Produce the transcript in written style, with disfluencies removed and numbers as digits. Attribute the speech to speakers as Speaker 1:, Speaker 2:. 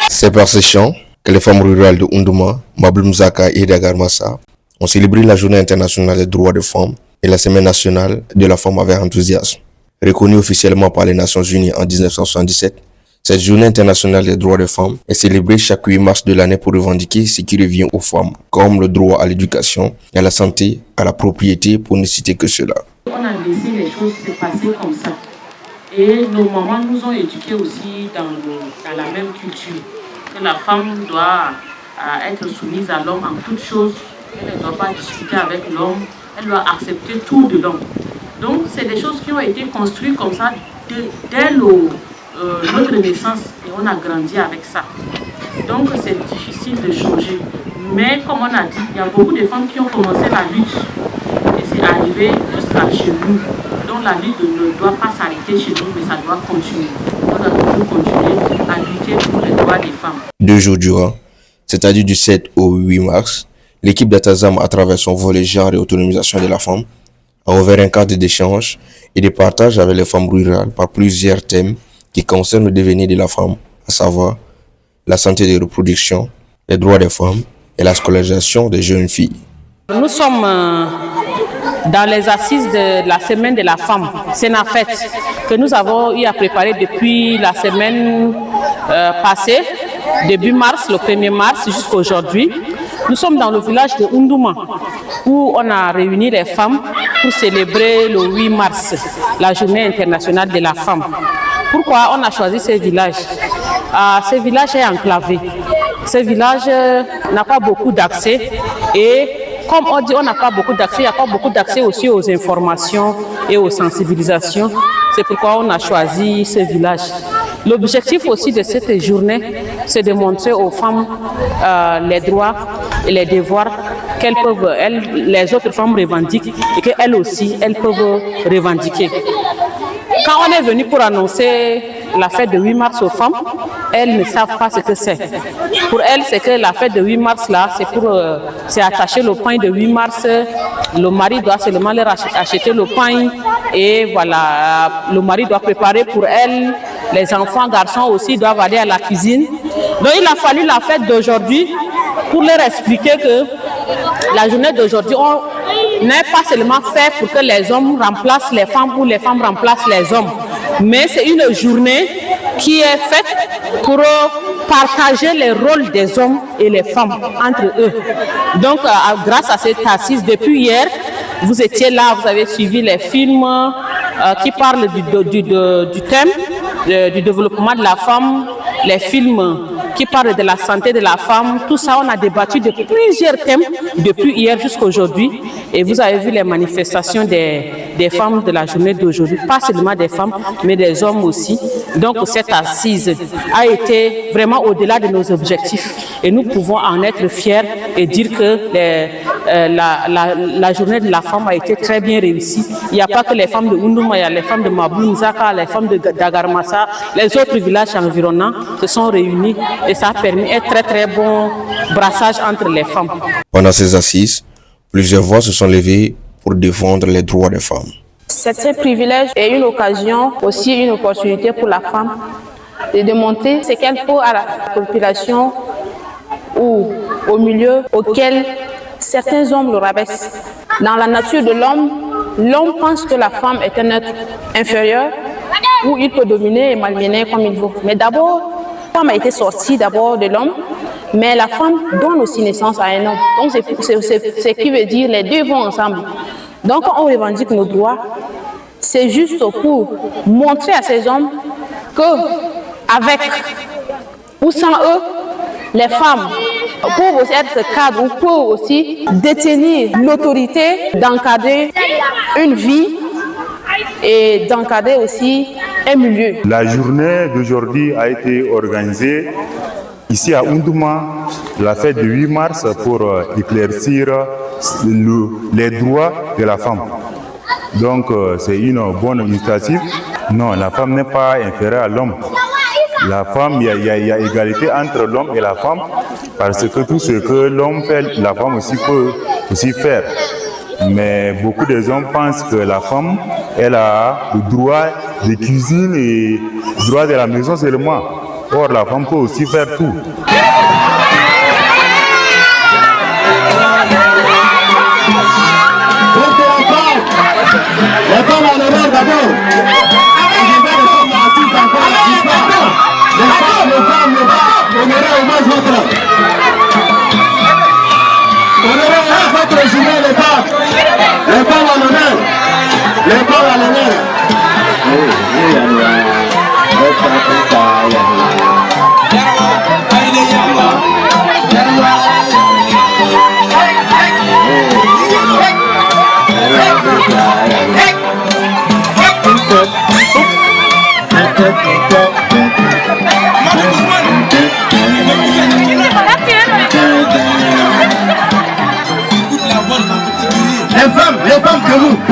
Speaker 1: C'est par ces chants que les femmes rurales de Undouma, Mabloum Mzaka et Dagarmassa ont célébré la Journée internationale des droits des femmes et la Semaine nationale de la femme avec enthousiasme. Reconnue officiellement par les Nations Unies en 1977, cette Journée internationale des droits des femmes est célébrée chaque 8 mars de l'année pour revendiquer ce qui revient aux femmes, comme le droit à l'éducation, à la santé, à la propriété, pour ne citer que cela.
Speaker 2: On a laissé les choses se passer comme ça. Et nos mamans nous ont éduqués aussi dans la même culture. Que la femme doit être soumise à l'homme en toutes choses. Elle ne doit pas discuter avec l'homme. Elle doit accepter tout de l'homme. Donc, c'est des choses qui ont été construites comme ça dès notre naissance. Et on a grandi avec ça. Donc, c'est difficile de changer. Mais, comme on a dit, il y a beaucoup de femmes qui ont commencé la lutte. Et c'est arrivé jusqu'à chez nous. Donc, la lutte ne doit pas s'arrêter chez nous, mais ça doit continuer. On doit toujours continuer à lutter pour les droits des femmes.
Speaker 1: 2 jours durant, c'est-à-dire du 7 au 8 mars, l'équipe d'Atazam, à travers son volet genre et autonomisation de la femme, a ouvert un cadre d'échange et de partage avec les femmes rurales par plusieurs thèmes qui concernent le devenir de la femme, à savoir la santé de reproduction, les droits des femmes et la scolarisation des jeunes filles.
Speaker 2: Nous sommes dans les assises de la semaine de la femme, Sénafet, que nous avons eu à préparer depuis la semaine passée, début mars, le 1er mars jusqu'à aujourd'hui. Nous sommes dans le village de Undouma, où on a réuni les femmes pour célébrer le 8 mars, la journée internationale de la femme. Pourquoi on a choisi ce village? Ce village est enclavé. Ce village n'a pas beaucoup d'accès et comme on dit, on n'a pas beaucoup d'accès, il n'y a pas beaucoup d'accès aussi aux informations et aux sensibilisations. C'est pourquoi on a choisi ce village. L'objectif aussi de cette journée, c'est de montrer aux femmes les droits et les devoirs qu'elles peuvent, les autres femmes revendiquent et qu'elles aussi, elles peuvent revendiquer. Quand on est venu pour annoncer la fête de 8 mars aux femmes, elles ne savent pas ce que c'est. Pour elles, c'est que la fête de 8 mars, là, c'est attacher le pain de 8 mars. Le mari doit seulement leur acheter le pain et voilà, le mari doit préparer pour elles. Les enfants, garçons aussi doivent aller à la cuisine. Donc il a fallu la fête d'aujourd'hui pour leur expliquer que la journée d'aujourd'hui, n'est pas seulement fait pour que les hommes remplacent les femmes ou les femmes remplacent les hommes, mais c'est une journée qui est faite pour partager les rôles des hommes et les femmes entre eux. Donc, grâce à cette assise, depuis hier, vous étiez là, vous avez suivi les films qui parlent du thème du développement de la femme, les films qui parlent de la santé de la femme. Tout ça, on a débattu de plusieurs thèmes depuis hier jusqu'à aujourd'hui. Et vous avez vu les manifestations des femmes de la journée d'aujourd'hui. Pas seulement des femmes, mais des hommes aussi. Donc, cette assise a été vraiment au-delà de nos objectifs. Et nous pouvons en être fiers et dire que la journée de la femme a été très bien réussie. Il n'y a pas que les femmes de Undouma, il y a les femmes de Mabloum Mzaka, les femmes de Dagarmassa, les autres villages environnants se sont réunis et ça a permis un très très bon brassage entre les femmes.
Speaker 1: Pendant ces assises, plusieurs voix se sont levées pour défendre les droits des femmes.
Speaker 3: C'est un privilège et une occasion, aussi une opportunité pour la femme de démontrer ce qu'elle faut à la population ou au milieu auquel certains hommes le rabaissent. Dans la nature de l'homme, l'homme pense que la femme est un être inférieur où il peut dominer et malmener comme il veut. Mais d'abord, la femme a été sortie d'abord de l'homme, mais la femme donne aussi naissance à un homme. Donc c'est ce qui veut dire les deux vont ensemble. Donc quand on revendique nos droits, c'est juste pour montrer à ces hommes que avec ou sans eux, les femmes peuvent aussi être cadres ou peuvent aussi détenir l'autorité d'encadrer une vie et d'encadrer aussi un milieu.
Speaker 4: La journée d'aujourd'hui a été organisée ici à Undouma, la fête du 8 mars, pour éclaircir les droits de la femme. Donc c'est une bonne initiative. Non, la femme n'est pas inférieure à l'homme. La femme, il y a égalité entre l'homme et la femme, parce que tout ce que l'homme fait, la femme aussi peut aussi faire. Mais beaucoup des hommes pensent que la femme, elle a le droit de cuisine et droit de la maison seulement. Or, la femme peut aussi faire tout.
Speaker 5: Les femmes à l'honneur d'abord. Les femmes, honorez au moins votre. Honorez votre journée, les femmes. Les femmes à l'honneur. Les femmes à l'honneur. Les femmes debout.